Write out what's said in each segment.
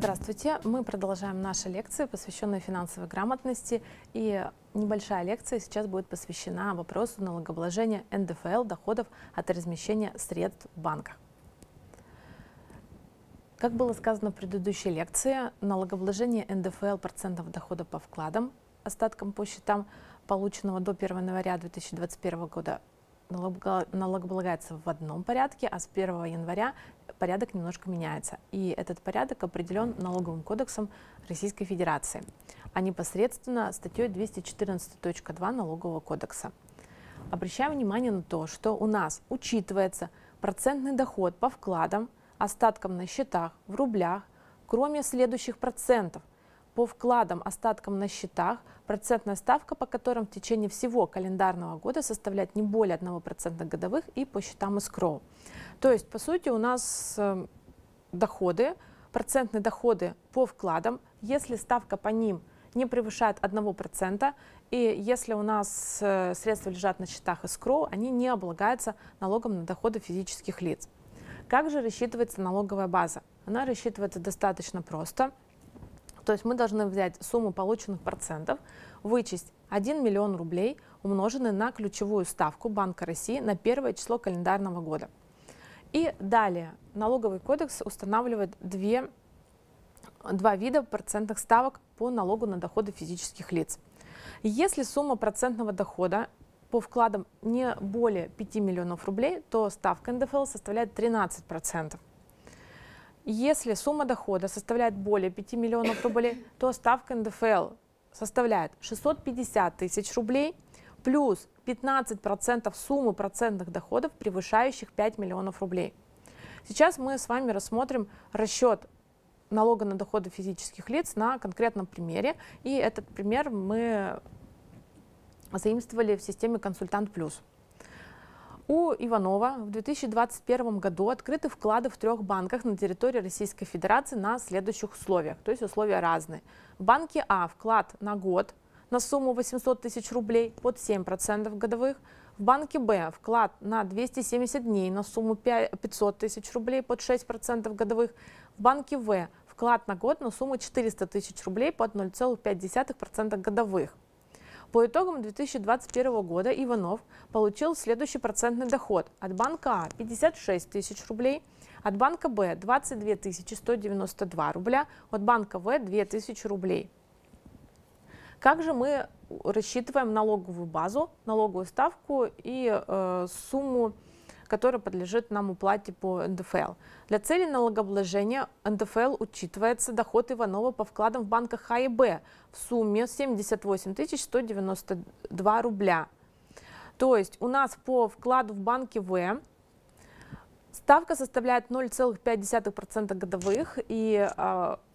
Здравствуйте! Мы продолжаем наши лекции, посвященные финансовой грамотности. И небольшая лекция сейчас будет посвящена вопросу налогообложения НДФЛ, доходов от размещения средств в банках. Как было сказано в предыдущей лекции, налогообложение НДФЛ процентов дохода по вкладам, остаткам по счетам, полученного до 1 января 2021 года, налогооблагается в одном порядке, а с 1 января порядок немножко меняется. И этот порядок определен Налоговым кодексом Российской Федерации, а непосредственно статьей 214.2 Налогового кодекса. Обращаем внимание на то, что у нас учитывается процентный доход по вкладам, остаткам на счетах в рублях, кроме следующих процентов. По вкладам, остаткам на счетах, процентная ставка по которым в течение всего календарного года составляет не более 1% годовых, и по счетам эскроу. То есть, по сути, у нас доходы, процентные доходы по вкладам, если ставка по ним не превышает 1%, и если у нас средства лежат на счетах эскроу, они не облагаются налогом на доходы физических лиц. Как же рассчитывается налоговая база? Она рассчитывается достаточно просто. То есть мы должны взять сумму полученных процентов, вычесть 1 миллион рублей, умноженный на ключевую ставку Банка России на первое число календарного года. И далее налоговый кодекс устанавливает два вида процентных ставок по налогу на доходы физических лиц. Если сумма процентного дохода по вкладам не более 5 миллионов рублей, то ставка НДФЛ составляет 13%. Если сумма дохода составляет более 5 миллионов рублей, то ставка НДФЛ составляет 650 тысяч рублей плюс 15% суммы процентных доходов, превышающих 5 миллионов рублей. Сейчас мы с вами рассмотрим расчет налога на доходы физических лиц на конкретном примере. И этот пример мы заимствовали в системе «Консультант Плюс». У Иванова в 2021 году открыты вклады в 3 банках на территории Российской Федерации на следующих условиях, то есть условия разные. В банке А вклад на год на сумму 800 тысяч рублей под 7% годовых, в банке Б вклад на 270 дней на сумму 500 тысяч рублей под 6% годовых, в банке В вклад на год на сумму 400 тысяч рублей под 0,5% годовых. По итогам 2021 года Иванов получил следующий процентный доход: от банка А 56 тысяч рублей, от банка Б 22 192 рубля, от банка В 2000 рублей. Как же мы рассчитываем налоговую базу, налоговую ставку и сумму, которая подлежит нам уплате по НДФЛ? Для целей налогообложения НДФЛ учитывается доход Иванова по вкладам в банках А и Б в сумме 78 192 рубля. То есть у нас по вкладу в банке В ставка составляет 0,5% годовых, и,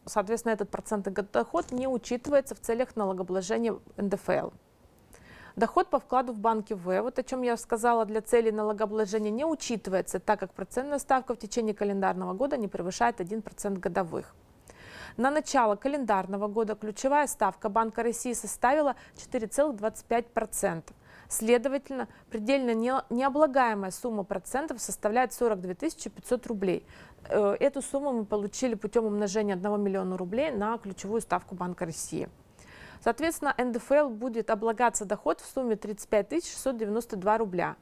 соответственно, этот процентный доход не учитывается в целях налогообложения НДФЛ. Доход по вкладу в банке В, вот о чем я сказала, для целей налогообложения не учитывается, так как процентная ставка в течение календарного года не превышает 1% годовых. На начало календарного года ключевая ставка Банка России составила 4,25%. Следовательно, предельно необлагаемая сумма процентов составляет 42 500 рублей. Эту сумму мы получили путем умножения 1 миллиона рублей на ключевую ставку Банка России. Соответственно, НДФЛ будет облагаться доход в сумме 35 692 рубля.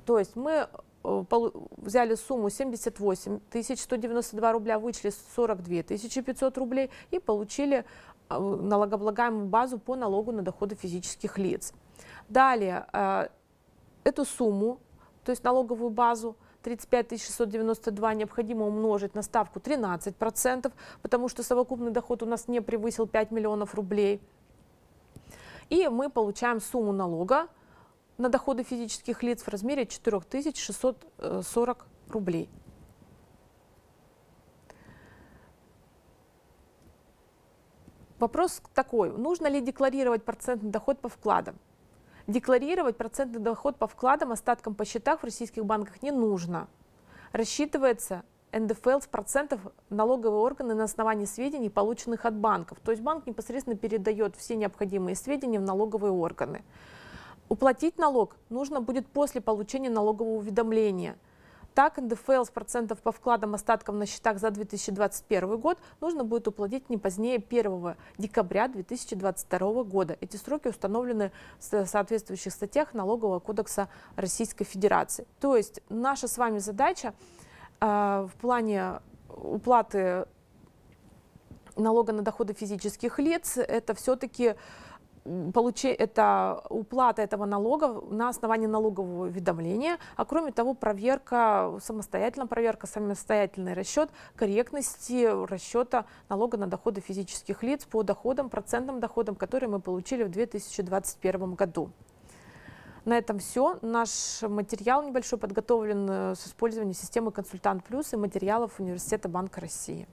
То есть мы взяли сумму 78 192 рубля, вычли 42 500 рублей и получили налогооблагаемую базу по налогу на доходы физических лиц. Далее эту сумму, то есть налоговую базу 35 692, необходимо умножить на ставку 13%, потому что совокупный доход у нас не превысил 5 миллионов рублей. И мы получаем сумму налога на доходы физических лиц в размере 4640 рублей. Вопрос такой: нужно ли декларировать процентный доход по вкладам? Декларировать процентный доход по вкладам, остаткам по счетах в российских банках не нужно. Рассчитывается НДФЛ с процентов налоговые органы на основании сведений, полученных от банков. То есть банк непосредственно передает все необходимые сведения в налоговые органы. Уплатить налог нужно будет после получения налогового уведомления. Так, НДФЛ с процентов по вкладам остаткам на счетах за 2021 год нужно будет уплатить не позднее 1 декабря 2022 года. Эти сроки установлены в соответствующих статьях Налогового кодекса Российской Федерации. То есть наша с вами задача в плане уплаты налога на доходы физических лиц — это все-таки это уплата этого налога на основании налогового уведомления, а кроме того самостоятельный расчет корректности расчета налога на доходы физических лиц по доходам, процентным доходам, которые мы получили в 2021 году. На этом все. Наш материал небольшой подготовлен с использованием системы «Консультант Плюс» и материалов Университета Банка России.